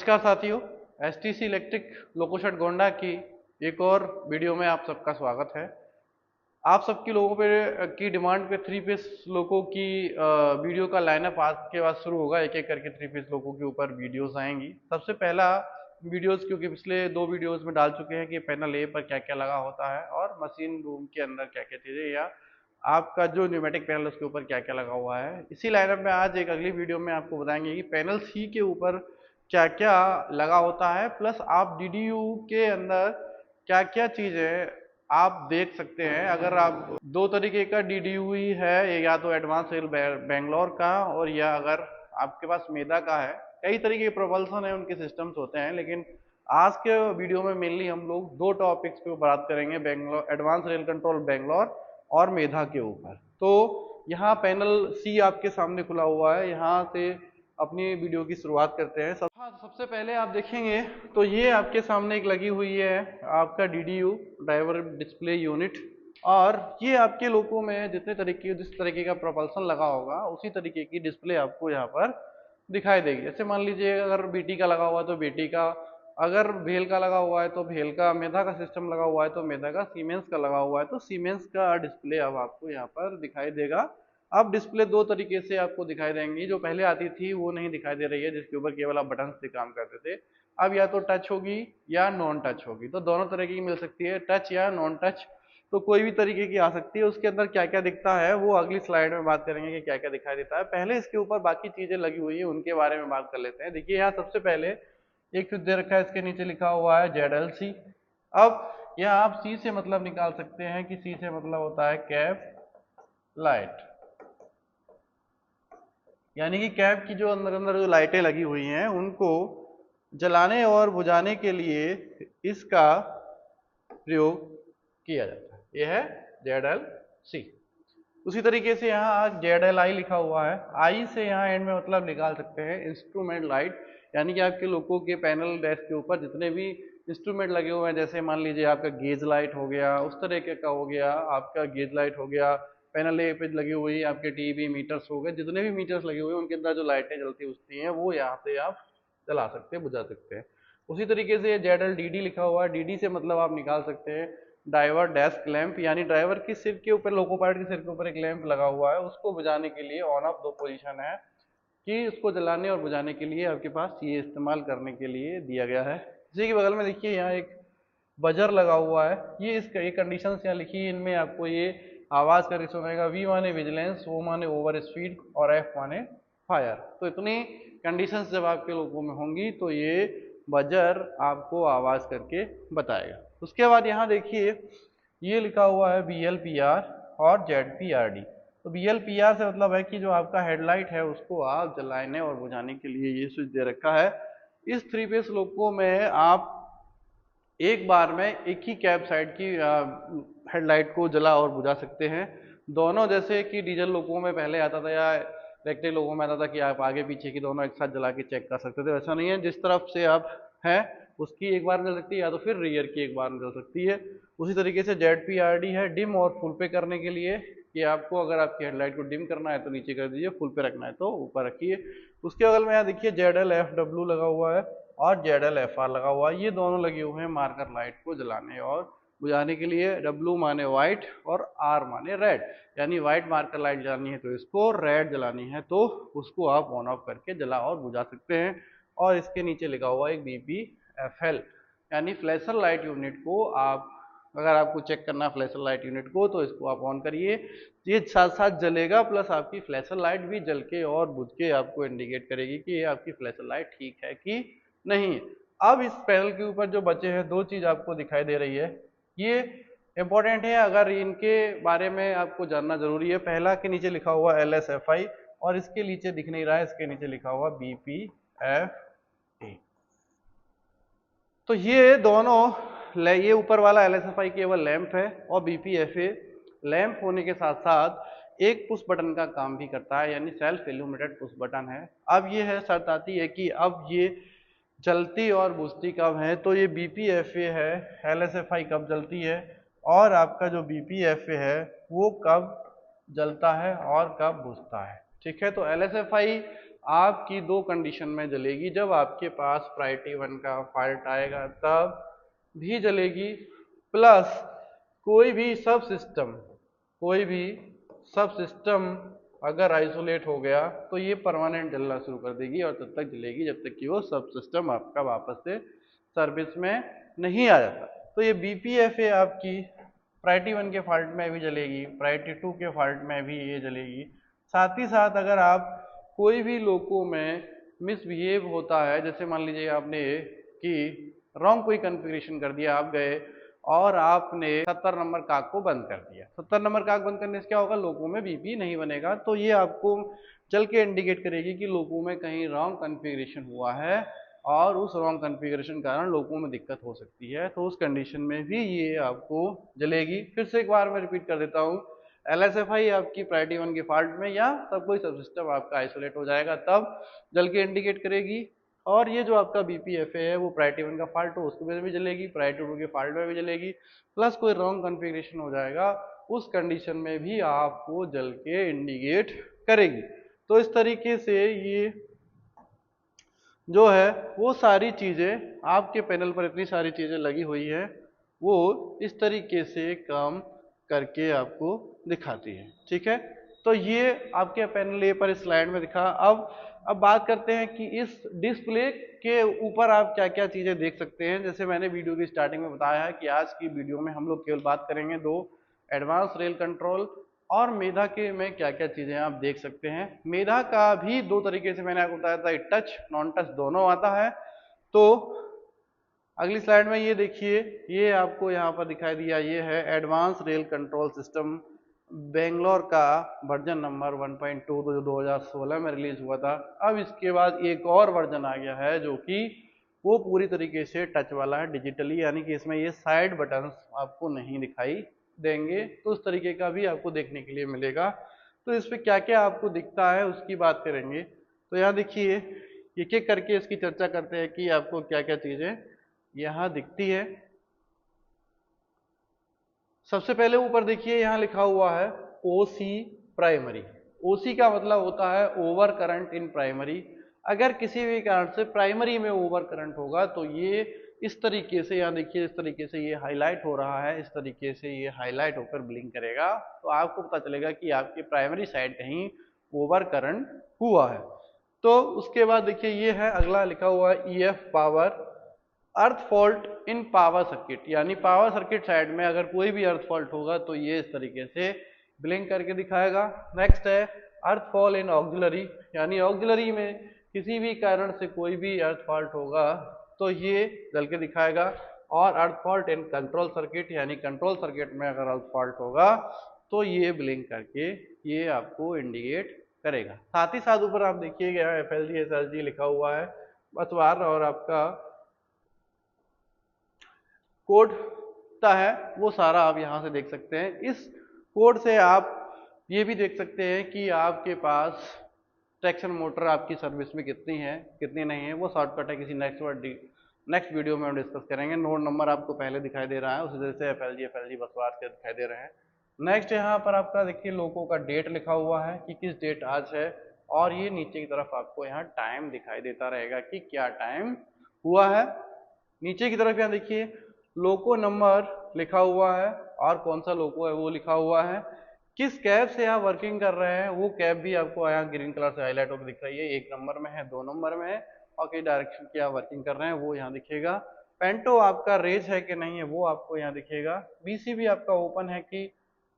नमस्कार साथियों, STC electric loco shed Gonda की एक और वीडियो में आप सबका स्वागत है। आप सबकी लोगों पे की डिमांड पे थ्री पीस लोगों की वीडियो का लाइनअप आज के बाद शुरू होगा। एक एक करके थ्री पीस लोगों के ऊपर वीडियोस आएंगी। सबसे पहला वीडियोस, क्योंकि पिछले दो वीडियोस में डाल चुके हैं कि पैनल ए पर क्या क्या लगा होता है और मशीन रूम के अंदर क्या क्या चीजें, या आपका जो न्यूमेटिक पैनल उसके ऊपर क्या क्या लगा हुआ है। इसी लाइनअप में आज एक अगली वीडियो में आपको बताएंगे कि पैनल सी के ऊपर क्या क्या लगा होता है, प्लस आप डीडीयू के अंदर क्या क्या चीजें आप देख सकते हैं। अगर आप दो तरीके का डीडीयू ही है, या तो एडवांस रेल बेंगलोर का, और या अगर आपके पास मेधा का है। कई तरीके के प्रोपल्सन है, उनके सिस्टम्स होते हैं, लेकिन आज के वीडियो में मेनली हम लोग दो टॉपिक्स पे बात करेंगे, Bangalore advance rail control Bangalore और मेधा के ऊपर। तो यहाँ पैनल सी आपके सामने खुला हुआ है, यहाँ से अपनी वीडियो की शुरुआत करते हैं। सबसे पहले आप देखेंगे तो ये आपके सामने एक लगी हुई है आपका डीडीयू ड्राइवर डिस्प्ले यूनिट, और ये आपके लोगों में जिस तरीके का प्रोपल्सन लगा होगा उसी तरीके की डिस्प्ले आपको यहाँ पर दिखाई देगी। जैसे मान लीजिए अगर बीटी का लगा हुआ है तो बीटी का, अगर भेल का लगा हुआ है तो भेल का, मेधा का सिस्टम लगा हुआ है तो मेधा का, सीमेंस का लगा हुआ है तो सीमेंस का डिस्प्ले अब आपको यहाँ पर दिखाई देगा। अब डिस्प्ले दो तरीके से आपको दिखाई देंगी। जो पहले आती थी वो नहीं दिखाई दे रही है, जिसके ऊपर केवल आप बटन से काम करते थे। अब या तो टच होगी या नॉन टच होगी, तो दोनों तरीके की मिल सकती है, टच या नॉन टच। तो कोई भी तरीके की आ सकती है। उसके अंदर क्या क्या दिखता है वो अगली स्लाइड में बात करेंगे कि क्या क्या दिखाई देता है। पहले इसके ऊपर बाकी चीजें लगी हुई है उनके बारे में बात कर लेते हैं। देखिए यहाँ सबसे पहले एक स्विच दे रखा है, इसके नीचे लिखा हुआ है ZLC। अब यहाँ आप सी से मतलब निकाल सकते हैं कि सी से मतलब होता है कैप लाइट, यानी कि कैप की जो अंदर अंदर जो लाइटें लगी हुई हैं उनको जलाने और बुझाने के लिए इसका प्रयोग किया जाता है। यह है ZLC। उसी तरीके से यहाँ ZLI लिखा हुआ है। आई से यहाँ एंड में मतलब निकाल सकते हैं इंस्ट्रूमेंट लाइट, यानी कि आपके लोगों के पैनल डेस्क के ऊपर जितने भी इंस्ट्रूमेंट लगे हुए हैं, जैसे मान लीजिए आपका गेज लाइट हो गया, उस तरीके का हो गया, आपका गेज लाइट हो गया, पैनल ए पे लगी हुई आपके टीवी मीटर्स हो गए, जितने भी मीटर्स लगे हुए हैं उनके अंदर जो लाइटें जलती उठती हैं वो यहाँ से आप जला सकते हैं, बुझा सकते हैं। उसी तरीके से ZLDD लिखा हुआ है। DD से मतलब आप निकाल सकते हैं ड्राइवर डेस्क लैंप, यानी ड्राइवर की सिर के ऊपर, लोको पायलट के सिर के ऊपर एक लैंप लगा हुआ है, उसको बुझाने के लिए ऑन ऑफ दो पोजीशन है कि उसको जलाने और बुझाने के लिए आपके पास ये इस्तेमाल करने के लिए दिया गया है। इसी के बगल में देखिए यहाँ एक बजर लगा हुआ है। ये इसका ये कंडीशंस यहाँ लिखी है, इनमें आपको ये आवाज करके सुनाएगा। V माने विजिलेंस, O माने ओवर स्पीड और F माने फायर। तो इतनी कंडीशंस जब आपके लोगों में होंगी तो ये बजर आपको आवाज करके बताएगा। उसके बाद यहाँ देखिए ये लिखा हुआ है BLPR और ZPRD। तो BLPR से मतलब है कि जो आपका हेडलाइट है उसको आप जलाने और बुझाने के लिए ये स्विच दे रखा है। इस थ्री फेस लोको में आप एक बार में एक ही कैप साइड की हेडलाइट को जला और बुझा सकते हैं। दोनों, जैसे कि डीजल लोगों में पहले आता था या इलेक्ट्रिक लोगों में आता था कि आप आगे पीछे की दोनों एक साथ जला के चेक कर सकते थे, वैसा नहीं है। जिस तरफ से आप हैं उसकी एक बार जल सकती है, या तो फिर रियर की एक बार जल सकती है। उसी तरीके से ZPRD है, डिम और फुल पे करने के लिए, कि आपको अगर आपकी हेडलाइट को डिम करना है तो नीचे कर दीजिए, फुल पे रखना है तो ऊपर रखिए। उसके बगल में यहाँ देखिए ZLFW लगा हुआ है और ZLFR लगा हुआ है। ये दोनों लगे हुए हैं मार्कर लाइट को जलाने और बुझाने के लिए। W माने व्हाइट और R माने रेड, यानी व्हाइट मार्कर लाइट जलानी है तो इसको, रेड जलानी है तो उसको आप ऑन ऑफ करके जला और बुझा सकते हैं। और इसके नीचे लिखा हुआ एक BPFL, यानी फ्लैशर लाइट यूनिट को आप, अगर आपको चेक करना है फ्लैशर लाइट यूनिट को, तो इसको आप ऑन करिए, ये साथ साथ जलेगा, प्लस आपकी फ्लैशर लाइट भी जल के और बुझ के आपको इंडिकेट करेगी कि ये आपकी फ्लैशर लाइट ठीक है कि नहीं। अब इस पैनल के ऊपर जो बचे हैं दो चीज आपको दिखाई दे रही है, ये इंपॉर्टेंट है, अगर इनके बारे में आपको जानना जरूरी है। पहला के नीचे लिखा हुआ LSFI और इसके नीचे दिख नहीं रहा है, इसके नीचे लिखा हुआ BPFA। तो ये दोनों, ये ऊपर वाला LSFI केवल लैंप है और BPFA लैंप होने के साथ साथ एक पुश बटन का काम भी करता है, यानी सेल्फ इल्यूमिनेटेड पुश बटन है। अब ये है शर्त आती है कि अब ये जलती और बुझती कब है, तो ये BPFA है, LSFI कब जलती है और आपका जो BPFA है वो कब जलता है और कब बुझता है। ठीक है, तो LSFI आपकी दो कंडीशन में जलेगी। जब आपके पास प्रायोरिटी 1 का फॉल्ट आएगा तब भी जलेगी, प्लस कोई भी सब सिस्टम अगर आइसोलेट हो गया तो ये परमानेंट जलना शुरू कर देगी और तब तक जलेगी जब तक कि वो सब सिस्टम आपका वापस से सर्विस में नहीं आ जाता। तो ये BPFA आपकी प्रायोरिटी 1 के फॉल्ट में भी जलेगी, प्रायोरिटी 2 के फॉल्ट में भी ये जलेगी। साथ ही साथ अगर आप कोई भी लोको में मिसबिहेव होता है, जैसे मान लीजिए आपने कि रॉन्ग कोई कॉन्फ़िगरेशन कर दिया, आप गए और आपने 70 नंबर काग को बंद कर दिया। 70 नंबर काग बंद करने से क्या होगा, लोको में BP नहीं बनेगा। तो ये आपको चल के इंडिकेट करेगी कि लोको में कहीं रॉन्ग कॉन्फ़िगरेशन हुआ है और उस रॉन्ग कॉन्फ़िगरेशन कारण लोको में दिक्कत हो सकती है। तो उस कंडीशन में भी ये आपको जलेगी। फिर से एक बार मैं रिपीट कर देता हूँ, LSFI आपकी प्रायोरिटी 1 के फॉल्ट में या तब कोई सब सिस्टम आपका आइसोलेट हो जाएगा तब जल के इंडिकेट करेगी। और ये जो आपका BPFA है वो प्रायोरिटी 1 का फॉल्ट हो उसके में भी जलेगी, प्रायोरिटी 2 के फॉल्ट में भी जलेगी, प्लस कोई रॉन्ग कॉन्फ़िगरेशन हो जाएगा उस कंडीशन में भी आपको जल के इंडिकेट करेगी। तो इस तरीके से ये जो है वो सारी चीजें आपके पैनल पर इतनी सारी चीजें लगी हुई है वो इस तरीके से काम करके आपको दिखाती है। ठीक है, तो ये आपके पैनल ए पर स्लाइड में दिखा। अब बात करते हैं कि इस डिस्प्ले के ऊपर आप क्या क्या चीजें देख सकते हैं। जैसे मैंने वीडियो की स्टार्टिंग में बताया है कि आज की वीडियो में हम लोग केवल बात करेंगे दो, एडवांस रेल कंट्रोल और मेधा के में क्या क्या चीजें आप देख सकते हैं। मेधा का भी दो तरीके से मैंने आपको बताया था, टच नॉन टच दोनों आता है। तो अगली स्लाइड में ये देखिए, ये आपको यहाँ पर दिखाई दिया, ये है advance rail control system Bangalore का वर्जन नंबर 1.2 जो 2016 में रिलीज हुआ था। अब इसके बाद एक और वर्जन आ गया है जो कि वो पूरी तरीके से टच वाला है, डिजिटली, यानी कि इसमें ये साइड बटन्स आपको नहीं दिखाई देंगे। तो उस तरीके का भी आपको देखने के लिए मिलेगा। तो इस पर क्या क्या आपको दिखता है उसकी बात करेंगे। तो यहाँ देखिए, एक एक करके इसकी चर्चा करते हैं कि आपको क्या क्या चीजें यहाँ दिखती है। सबसे पहले ऊपर देखिए यहाँ लिखा हुआ है OC प्राइमरी। OC का मतलब होता है ओवर करंट इन प्राइमरी। अगर किसी भी कारण से प्राइमरी में ओवर करंट होगा तो ये इस तरीके से, यहाँ देखिए इस तरीके से ये हाईलाइट हो रहा है, इस तरीके से ये हाईलाइट होकर ब्लिंक करेगा तो आपको पता चलेगा कि आपकी प्राइमरी साइड कहीं ओवर करंट हुआ है। तो उसके बाद देखिए ये है अगला लिखा हुआ है EF power earth fault in power circuit, यानी पावर सर्किट साइड में अगर कोई भी अर्थ फॉल्ट होगा तो ये इस तरीके से ब्लिंक करके दिखाएगा। नेक्स्ट है अर्थ फॉल इन ऑक्सिलरी, यानी ऑक्सिलरी में किसी भी कारण से कोई भी अर्थ फॉल्ट होगा तो ये जल के दिखाएगा। और अर्थ फॉल्ट इन कंट्रोल सर्किट, यानी कंट्रोल सर्किट में अगर अर्थ फॉल्ट होगा तो ये ब्लिंक करके ये आपको इंडिकेट करेगा। साथ ही साथ ऊपर आप देखिएगा FLG SLG लिखा हुआ है बस बार, और आपका कोड है वो सारा आप यहाँ से देख सकते हैं। इस कोड से आप ये भी देख सकते हैं कि आपके पास ट्रैक्शन मोटर आपकी सर्विस में कितनी है कितनी नहीं है। वो शॉर्टकट है, किसी नेक्स्ट वीडियो में हम डिस्कस करेंगे। नोड नंबर आपको पहले दिखाई दे रहा है, उसी तरह से FLG बस बार के दिखाई दे रहे हैं। नेक्स्ट यहाँ पर आपका देखिए लोगों का डेट लिखा हुआ है कि किस डेट आज है, और ये नीचे की तरफ आपको यहाँ टाइम दिखाई देता रहेगा कि क्या टाइम हुआ है। नीचे की तरफ यहाँ देखिए लोको नंबर लिखा हुआ है और कौन सा लोको है वो लिखा हुआ है। किस कैब से आप वर्किंग कर रहे हैं वो कैब भी आपको यहाँ ग्रीन कलर से हाईलाइट होकर दिख रही है, 1 नंबर में है, 2 नंबर में है, और किस डायरेक्शन की आप वर्किंग कर रहे हैं वो यहाँ दिखेगा। पेंटो आपका रेज है कि नहीं है वो आपको यहाँ दिखेगा। BCB आपका ओपन है कि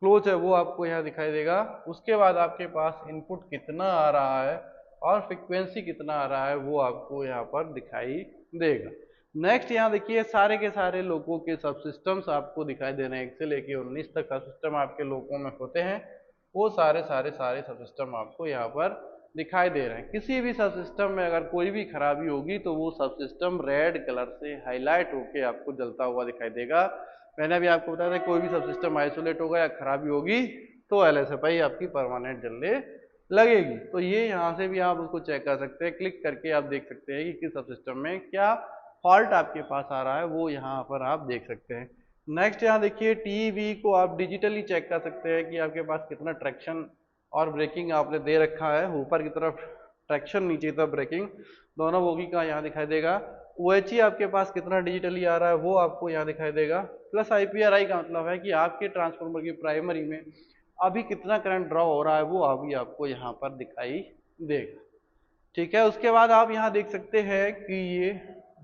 क्लोज है वो आपको यहाँ दिखाई देगा। उसके बाद आपके पास इनपुट कितना आ रहा है और फ्रिक्वेंसी कितना आ रहा है वो आपको यहाँ पर दिखाई देगा। नेक्स्ट यहाँ देखिए सारे के सारे लोगों के सब सिस्टम्स आपको दिखाई दे रहे हैं, 1 से लेके 19 तक सब सिस्टम आपके लोगों में होते हैं। वो सारे सब सिस्टम आपको यहाँ पर दिखाई दे रहे हैं। किसी भी सब सिस्टम में अगर कोई भी खराबी होगी तो वो सब सिस्टम रेड कलर से हाईलाइट होके आपको जलता हुआ दिखाई देगा। मैंने अभी आपको बताया था कोई भी सब सिस्टम आइसोलेट होगा या खराबी होगी तो LSFI आपकी परमानेंट जलने लगेगी। तो ये यहाँ से भी आप उसको चेक कर सकते हैं, क्लिक करके आप देख सकते हैं कि किस सब सिस्टम में क्या फॉल्ट आपके पास आ रहा है वो यहाँ पर आप देख सकते हैं। नेक्स्ट यहाँ देखिए TEV को आप डिजिटली चेक कर सकते हैं कि आपके पास कितना ट्रैक्शन और ब्रेकिंग आपने दे रखा है। ऊपर की तरफ ट्रैक्शन नीचे की तरफ ब्रेकिंग, दोनों बोगी का यहाँ दिखाई देगा। OHE आपके पास कितना डिजिटली आ रहा है वो आपको यहाँ दिखाई देगा। प्लस IPRI का मतलब है कि आपके ट्रांसफार्मर की प्राइमरी में अभी कितना करंट ड्रॉ हो रहा है वो अभी आपको यहाँ पर दिखाई देगा। ठीक है, उसके बाद आप यहाँ देख सकते हैं कि ये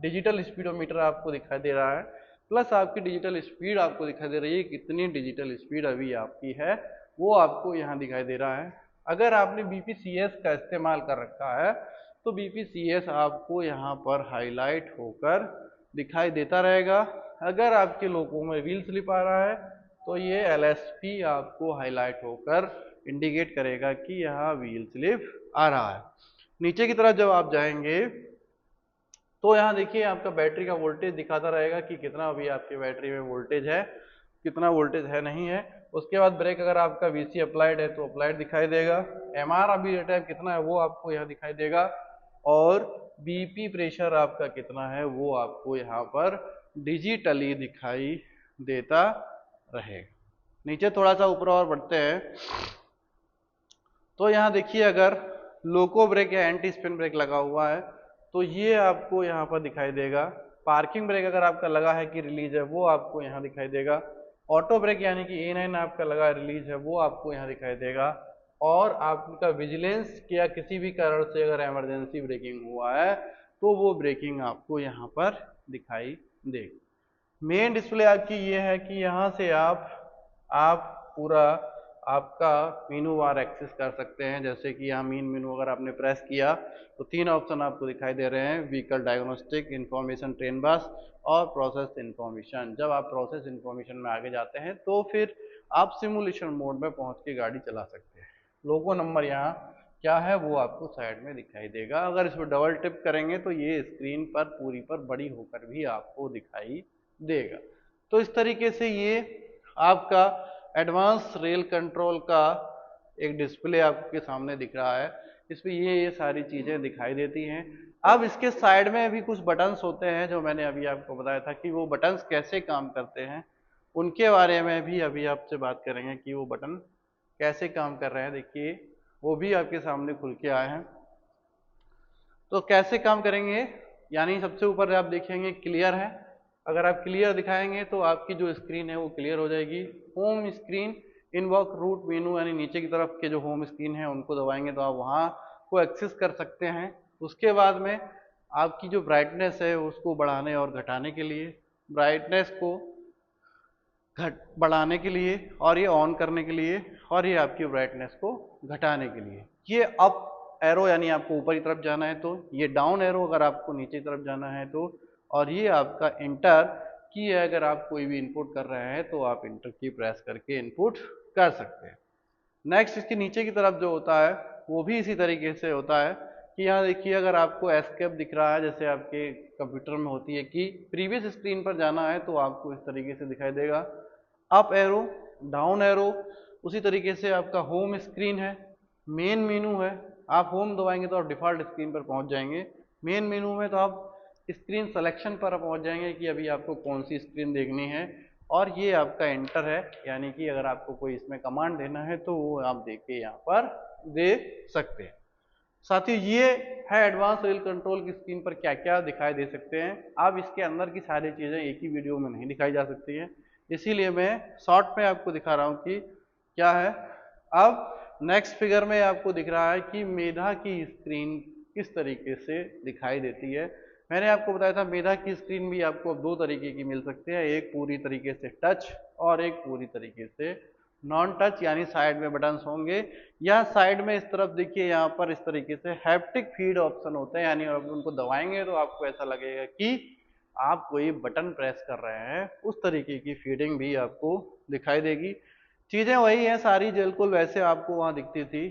डिजिटल स्पीडोमीटर आपको दिखाई दे रहा है, प्लस आपकी डिजिटल स्पीड आपको दिखाई दे रही है, कितनी डिजिटल स्पीड अभी आपकी है वो आपको यहाँ दिखाई दे रहा है। अगर आपने BPCS का इस्तेमाल कर रखा है तो BPCS आपको यहाँ पर हाईलाइट होकर दिखाई देता रहेगा। अगर आपके लोगों में व्हील स्लिप आ रहा है तो ये LSP आपको हाईलाइट होकर इंडिकेट करेगा कि यहाँ व्हील स्लिप आ रहा है। नीचे की तरफ जब आप जाएंगे तो यहाँ देखिए आपका बैटरी का वोल्टेज दिखाता रहेगा कि कितना अभी आपकी बैटरी में वोल्टेज है, कितना वोल्टेज है नहीं है। उसके बाद ब्रेक अगर आपका VC अप्लाइड है तो अप्लाइड दिखाई देगा। MR अभी टाइम कितना है वो आपको यहाँ दिखाई देगा, और BP प्रेशर आपका कितना है वो आपको यहाँ पर डिजिटली दिखाई देता रहेगा। नीचे थोड़ा सा ऊपर और बढ़ते हैं तो यहाँ देखिए अगर लोको ब्रेक या एंटी स्पिन ब्रेक लगा हुआ है तो ये आपको यहाँ पर दिखाई देगा। पार्किंग ब्रेक अगर आपका लगा है कि रिलीज है वो आपको यहाँ दिखाई देगा। ऑटो ब्रेक यानी कि A9 आपका लगा रिलीज है वो आपको यहाँ दिखाई देगा। और आपका विजिलेंस या किसी भी कारण से अगर इमरजेंसी ब्रेकिंग हुआ है तो वो ब्रेकिंग आपको यहाँ पर दिखाई देगी। मेन डिस्प्ले आपकी ये है कि यहाँ से आप पूरा आपका मेनू बार एक्सेस कर सकते हैं। जैसे कि यहाँ मेन मेनू अगर आपने प्रेस किया तो 3 ऑप्शन आपको दिखाई दे रहे हैं, vehicle diagnostic, information, train bus और प्रोसेस इंफॉर्मेशन। जब आप प्रोसेस इंफॉर्मेशन में आगे जाते हैं तो फिर आप सिमुलेशन मोड में पहुंच के गाड़ी चला सकते हैं। लोगो नंबर यहाँ क्या है वो आपको साइड में दिखाई देगा। अगर इस पर डबल टिप करेंगे तो ये स्क्रीन पर पूरी पर बड़ी होकर भी आपको दिखाई देगा। तो इस तरीके से ये आपका एडवांस रेल कंट्रोल का एक डिस्प्ले आपके सामने दिख रहा है। इसमें ये सारी चीजें दिखाई देती हैं। अब इसके साइड में भी कुछ बटन्स होते हैं जो मैंने अभी आपको बताया था कि वो बटन्स कैसे काम करते हैं, उनके बारे में भी अभी आपसे बात करेंगे कि वो बटन कैसे काम कर रहे हैं। देखिए वो भी आपके सामने खुल के आए हैं। तो कैसे काम करेंगे, यानी सबसे ऊपर आप देखेंगे क्लियर है। अगर आप क्लियर दिखाएंगे तो आपकी जो स्क्रीन है वो क्लियर हो जाएगी। Home screen, invoke root menu यानी नीचे की तरफ के जो होम स्क्रीन है उनको दबाएंगे तो आप वहाँ को एक्सेस कर सकते हैं। उसके बाद में आपकी जो ब्राइटनेस है उसको बढ़ाने और घटाने के लिए, ब्राइटनेस को बढ़ाने के लिए और ये ऑन करने के लिए, और ये आपकी ब्राइटनेस को घटाने के लिए। ये अप एरो यानी आपको ऊपर की तरफ जाना है तो, ये डाउन एरो अगर आपको नीचे की तरफ जाना है तो, और ये आपका इंटर की है अगर आप कोई भी इनपुट कर रहे हैं तो आप इंटर की प्रेस करके इनपुट कर सकते हैं। नेक्स्ट इसके नीचे की तरफ जो होता है वो भी इसी तरीके से होता है कि यहाँ देखिए अगर आपको एस्केप दिख रहा है जैसे आपके कंप्यूटर में होती है कि प्रीवियस स्क्रीन पर जाना है तो आपको इस तरीके से दिखाई देगा। अप एरो, डाउन एरो, उसी तरीके से आपका होम स्क्रीन है, मेन मेनू है। आप होम दबाएंगे तो आप डिफॉल्ट स्क्रीन पर पहुंच जाएंगे। मेन मेनू में तो आप स्क्रीन सिलेक्शन पर पहुंच जाएंगे कि अभी आपको कौन सी स्क्रीन देखनी है। और ये आपका एंटर है, यानी कि अगर आपको कोई इसमें कमांड देना है तो वो आप देख के यहाँ पर दे सकते हैं। साथ ही ये है एडवांस रेल कंट्रोल की स्क्रीन पर क्या क्या दिखाई दे सकते हैं। अब इसके अंदर की सारी चीज़ें एक ही वीडियो में नहीं दिखाई जा सकती हैं, इसीलिए मैं शॉर्ट में आपको दिखा रहा हूँ कि क्या है। अब नेक्स्ट फिगर में आपको दिख रहा है कि मेधा की स्क्रीन किस तरीके से दिखाई देती है। मैंने आपको बताया था मेधा की स्क्रीन भी आपको दो तरीके की मिल सकती है, एक पूरी तरीके से टच और एक पूरी तरीके से नॉन टच, यानी साइड में बटन्स होंगे या साइड में इस तरफ देखिए यहाँ पर इस तरीके से हैप्टिक फीड ऑप्शन होते हैं, यानी आप उनको दबाएंगे तो आपको ऐसा लगेगा कि आप कोई बटन प्रेस कर रहे हैं। उस तरीके की फीडिंग भी आपको दिखाई देगी। चीजें वही हैं सारी बिल्कुल वैसे आपको वहां दिखती थी,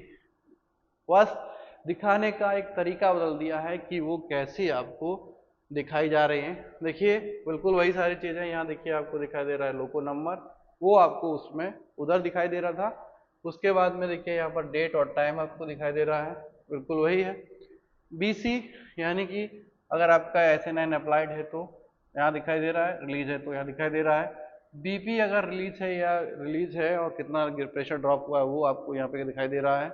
बस दिखाने का एक तरीका बदल दिया है कि वो कैसे आपको दिखाई जा रही हैं। देखिए बिल्कुल वही सारी चीजें यहाँ देखिए आपको दिखाई दे रहा है लोको नंबर, वो आपको उसमें उधर दिखाई दे रहा था। उसके बाद में देखिए यहाँ पर डेट और टाइम आपको दिखाई दे रहा है, बिल्कुल वही है। BC यानी कि अगर आपका SA9 अप्लाइड है तो यहाँ दिखाई दे रहा है, रिलीज है तो यहाँ दिखाई दे रहा है। BP अगर रिलीज है या रिलीज है और कितना प्रेशर ड्रॉप हुआ है वो आपको यहाँ पे दिखाई दे रहा है।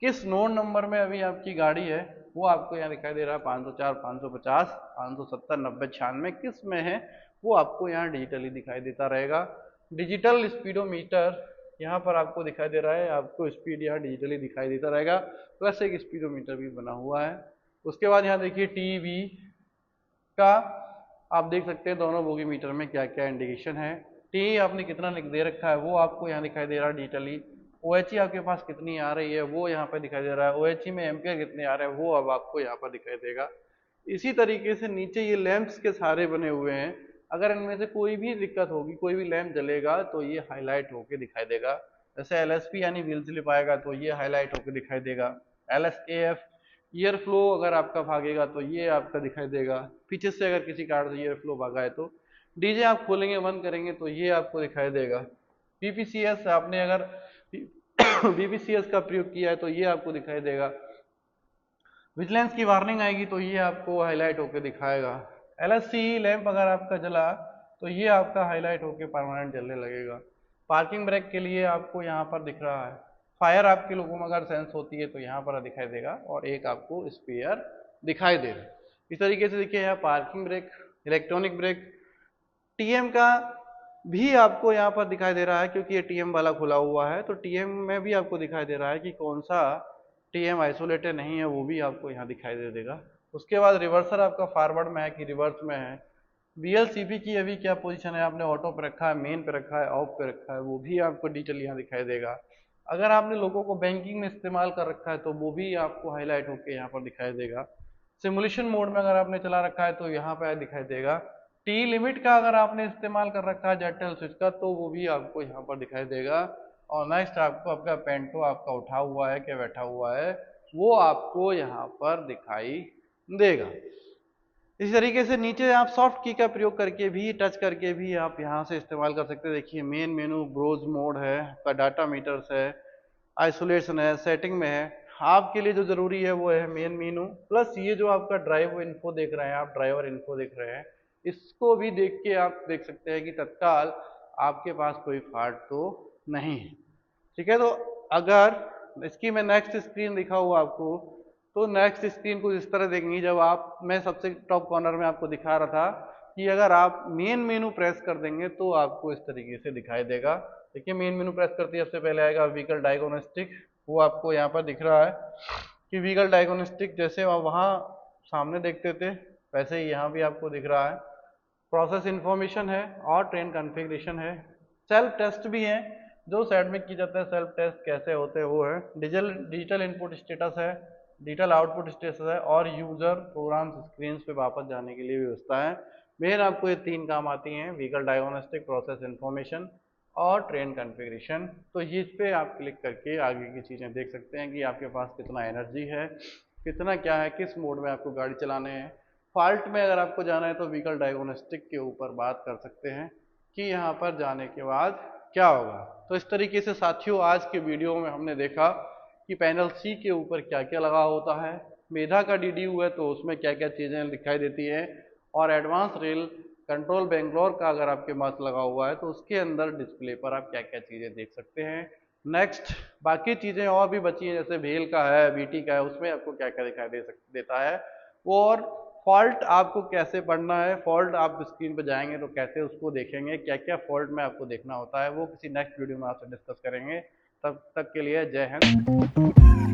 किस नोड नंबर में अभी आपकी गाड़ी है वो आपको यहाँ दिखाई दे रहा है, 504, 550, 570, 90, 96 किस में है वो आपको यहाँ डिजिटली दिखाई देता रहेगा। डिजिटल स्पीडोमीटर यहाँ पर आपको दिखाई दे रहा है, आपको स्पीड यहाँ डिजिटली दिखाई देता रहेगा, प्लस एक स्पीडोमीटर भी बना हुआ है। उसके बाद यहाँ देखिए टीवी का आप देख सकते हैं दोनों बोगी मीटर में क्या क्या इंडिकेशन है। टी आपने कितना दे रखा है वो आपको यहाँ दिखाई दे रहा है डिजिटली। OHE आपके पास कितनी आ रही है वो यहाँ पर दिखाई दे रहा है। OHE में एम्पियर कितने आ रहे हैं वो अब आपको यहाँ पर दिखाई देगा। इसी तरीके से नीचे ये लैंप्स के सारे बने हुए हैं, अगर इनमें से कोई भी दिक्कत होगी, कोई भी लैंप जलेगा तो ये हाईलाइट होके दिखाई देगा। जैसे LSP यानी व्हील स्लिप आएगा तो ये हाईलाइट होके दिखाई देगा। LSAF ईयर फ्लो अगर आपका भागेगा तो ये आपका दिखाई देगा। पीछे से अगर किसी कारण से ईयर फ्लो भागा है तो डीजे आप खोलेंगे बंद करेंगे तो ये आपको दिखाई देगा। BPCS आपने अगर BPCS का प्रयोग किया है तो ये आपको दिखाई देगा। विजिलेंस की वार्निंग आएगी तो ये आपको हाईलाइट होकर दिखाएगा। LSCE लैंप अगर आपका जला तो ये आपका हाईलाइट होकर परमानेंट जलने लगेगा। पार्किंग ब्रेक के लिए आपको यहाँ पर दिख रहा है। फायर आपके लोगों में अगर सेंस होती है तो यहाँ पर दिखाई देगा और एक आपको स्पेयर दिखाई दे रहा है। इस तरीके से देखिए यहाँ parking brake, electronic brake, TM का भी आपको यहाँ पर दिखाई दे रहा है क्योंकि ये TM वाला खुला हुआ है तो TM में भी आपको दिखाई दे रहा है कि कौन सा TM आइसोलेटेड नहीं है वो भी आपको यहाँ दिखाई दे देगा। उसके बाद रिवर्सर आपका फॉरवर्ड में है कि रिवर्स में है। BLCP की अभी क्या पोजीशन है, आपने ऑटो पे रखा है, मेन पे रखा है, ऑफ पे रखा है, वो भी आपको डिटेल यहाँ दिखाई देगा। अगर आपने लोगों को बैंकिंग में इस्तेमाल कर रखा है तो वो भी आपको हाईलाइट होकर यहाँ पर दिखाई देगा। सिमुलेशन मोड में अगर आपने चला रखा है तो यहाँ पर दिखाई देगा। टी लिमिट का अगर आपने इस्तेमाल कर रखा है जेटल स्विच का तो वो भी आपको यहाँ पर दिखाई देगा। और नेक्स्ट आपको आपका पेंटो आपका उठा हुआ है क्या बैठा हुआ है वो आपको यहाँ पर दिखाई देगा। इसी तरीके से नीचे आप सॉफ्ट की का प्रयोग करके भी, टच करके भी आप यहाँ से इस्तेमाल कर सकते हैं। देखिए मेन मेनू, ब्रोज मोड है, आपका डाटा मीटर्स है, आइसोलेशन है, सेटिंग में है। आपके लिए जो जरूरी है वो है मेन मेनू, प्लस ये जो आपका ड्राइव इन्फो देख रहे हैं आप, ड्राइवर इन्फो देख रहे हैं, इसको भी देख के आप देख सकते हैं कि तत्काल आपके पास कोई फॉल्ट तो नहीं है। ठीक है, तो अगर इसकी मैं नेक्स्ट स्क्रीन दिखाऊँ आपको तो नेक्स्ट स्क्रीन को इस तरह देखेंगे। जब आप, मैं सबसे टॉप कॉर्नर में आपको दिखा रहा था कि अगर आप मेन मेनू प्रेस कर देंगे तो आपको इस तरीके से दिखाई देगा। देखिए मेन मेनू प्रेस करते ही सबसे पहले आएगा व्हीकल डायग्नोस्टिक, वो आपको यहाँ पर दिख रहा है कि व्हीकल डायग्नोस्टिक जैसे वहाँ सामने देखते थे वैसे ही यहाँ भी आपको दिख रहा है। प्रोसेस इंफॉर्मेशन है और ट्रेन कॉन्फ़िगरेशन है। सेल्फ टेस्ट भी है जो साइड में की जाता है, सेल्फ टेस्ट कैसे होते हैं वो है। डिजिटल इनपुट स्टेटस है, डिजिटल आउटपुट स्टेटस है और यूजर प्रोग्राम्स स्क्रीन पे वापस जाने के लिए व्यवस्था है। मेन आपको ये तीन काम आती हैं, व्हीकल डायग्नोस्टिक, प्रोसेस इंफॉर्मेशन और ट्रेन कॉन्फ़िगरेशन। तो इस पे आप क्लिक करके आगे की चीज़ें देख सकते हैं कि आपके पास कितना एनर्जी है, कितना क्या है, किस मोड में आपको गाड़ी चलाने हैं। फॉल्ट में अगर आपको जाना है तो व्हीकल डायग्नोस्टिक के ऊपर बात कर सकते हैं कि यहाँ पर जाने के बाद क्या होगा। तो इस तरीके से साथियों आज के वीडियो में हमने देखा कि पैनल C के ऊपर क्या क्या लगा होता है, मेधा का DDU है तो उसमें क्या क्या चीज़ें दिखाई देती हैं, और एडवांस रेल कंट्रोल बेंगलोर का अगर आपके पास लगा हुआ है तो उसके अंदर डिस्प्ले पर आप क्या क्या चीज़ें देख सकते हैं। नेक्स्ट बाकी चीज़ें और भी बची हैं जैसे भेल का है, BT का है, उसमें आपको क्या क्या दिखाई देता है वो, और फॉल्ट आपको कैसे पढ़ना है, फॉल्ट आप स्क्रीन पर जाएंगे तो कैसे उसको देखेंगे, क्या क्या फॉल्ट में आपको देखना होता है वो किसी नेक्स्ट वीडियो में आपसे डिस्कस करेंगे। तब तक के लिए जय हिंद।